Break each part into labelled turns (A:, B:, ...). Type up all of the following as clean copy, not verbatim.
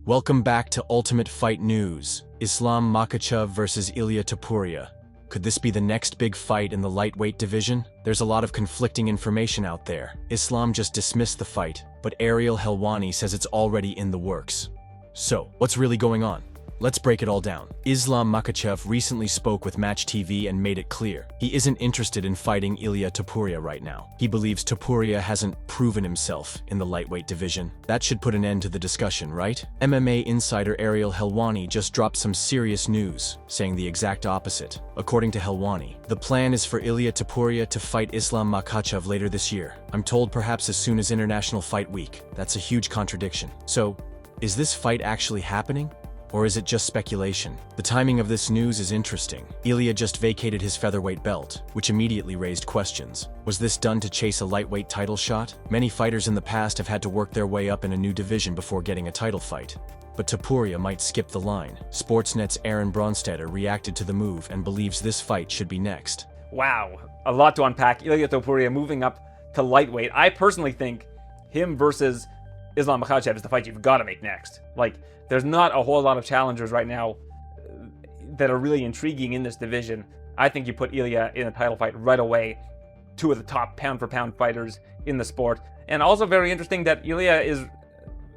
A: Welcome back to Ultimate Fight News. Islam Makhachev versus Ilia Topuria. Could this be the next big fight in the lightweight division? There's a lot of conflicting information out there. Islam just dismissed the fight, but Ariel Helwani says it's already in the works. So, what's really going on? Let's break it all down. Islam Makhachev recently spoke with Match TV and made it clear he isn't interested in fighting Ilia Topuria right now. He believes Topuria hasn't proven himself in the lightweight division. That should put an end to the discussion, right? MMA insider Ariel Helwani just dropped some serious news, saying the exact opposite. According to Helwani, the plan is for Ilia Topuria to fight Islam Makhachev later this year. I'm told perhaps as soon as International Fight Week. That's a huge contradiction. So, is this fight actually happening? Or is it just speculation? The timing of this news is interesting. Ilia just vacated his featherweight belt, which immediately raised questions. Was this done to chase a lightweight title shot? Many fighters in the past have had to work their way up in a new division before getting a title fight. But Topuria might skip the line. Sportsnet's Aaron Bronstetter reacted to the move and believes this fight should be next.
B: Wow, a lot to unpack. Ilia Topuria moving up to lightweight. I personally think him versus Islam Makhachev is the fight you've got to make next. There's not a whole lot of challengers right now that are really intriguing in this division. I think you put Ilia in a title fight right away. Two of the top pound-for-pound fighters in the sport. And also very interesting that Ilia is,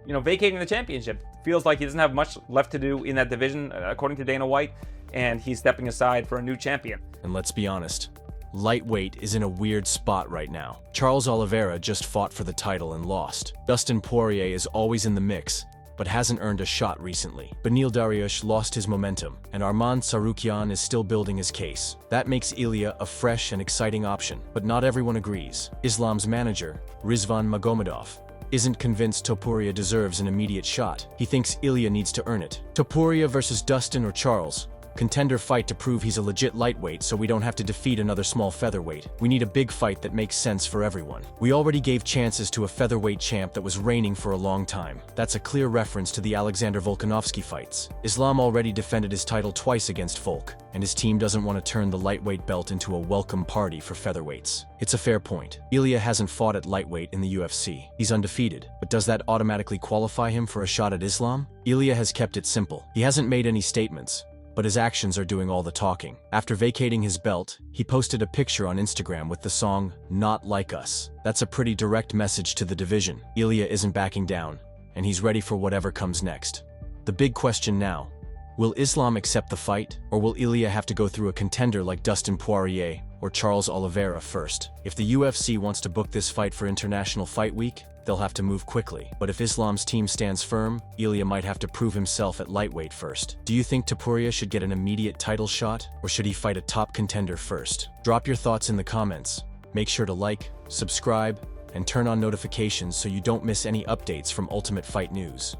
B: vacating the championship. Feels like he doesn't have much left to do in that division, according to Dana White, and he's stepping aside for a new champion.
A: And let's be honest, lightweight is in a weird spot right now. Charles Oliveira just fought for the title and lost. Dustin Poirier is always in the mix, but hasn't earned a shot recently. Beneil Dariush lost his momentum, and Arman Tsarukyan is still building his case. That makes Ilia a fresh and exciting option, but not everyone agrees. Islam's manager, Rizvan Magomedov, isn't convinced Topuria deserves an immediate shot. He thinks Ilia needs to earn it. Topuria versus Dustin or Charles. Contender fight to prove he's a legit lightweight so we don't have to defeat another small featherweight. We need a big fight that makes sense for everyone. We already gave chances to a featherweight champ that was reigning for a long time. That's a clear reference to the Alexander Volkanovski fights. Islam already defended his title twice against Volk, and his team doesn't want to turn the lightweight belt into a welcome party for featherweights. It's a fair point. Ilia hasn't fought at lightweight in the UFC. He's undefeated, but does that automatically qualify him for a shot at Islam? Ilia has kept it simple. He hasn't made any statements, but his actions are doing all the talking. After vacating his belt, he posted a picture on Instagram with the song, "Not Like Us." That's a pretty direct message to the division. Ilia isn't backing down, and he's ready for whatever comes next. The big question now, will Islam accept the fight, or will Ilia have to go through a contender like Dustin Poirier or Charles Oliveira first? If the UFC wants to book this fight for International Fight Week, they'll have to move quickly. But if Islam's team stands firm, Ilia might have to prove himself at lightweight first. Do you think Topuria should get an immediate title shot, or should he fight a top contender first? Drop your thoughts in the comments. Make sure to like, subscribe, and turn on notifications so you don't miss any updates from Ultimate Fight News.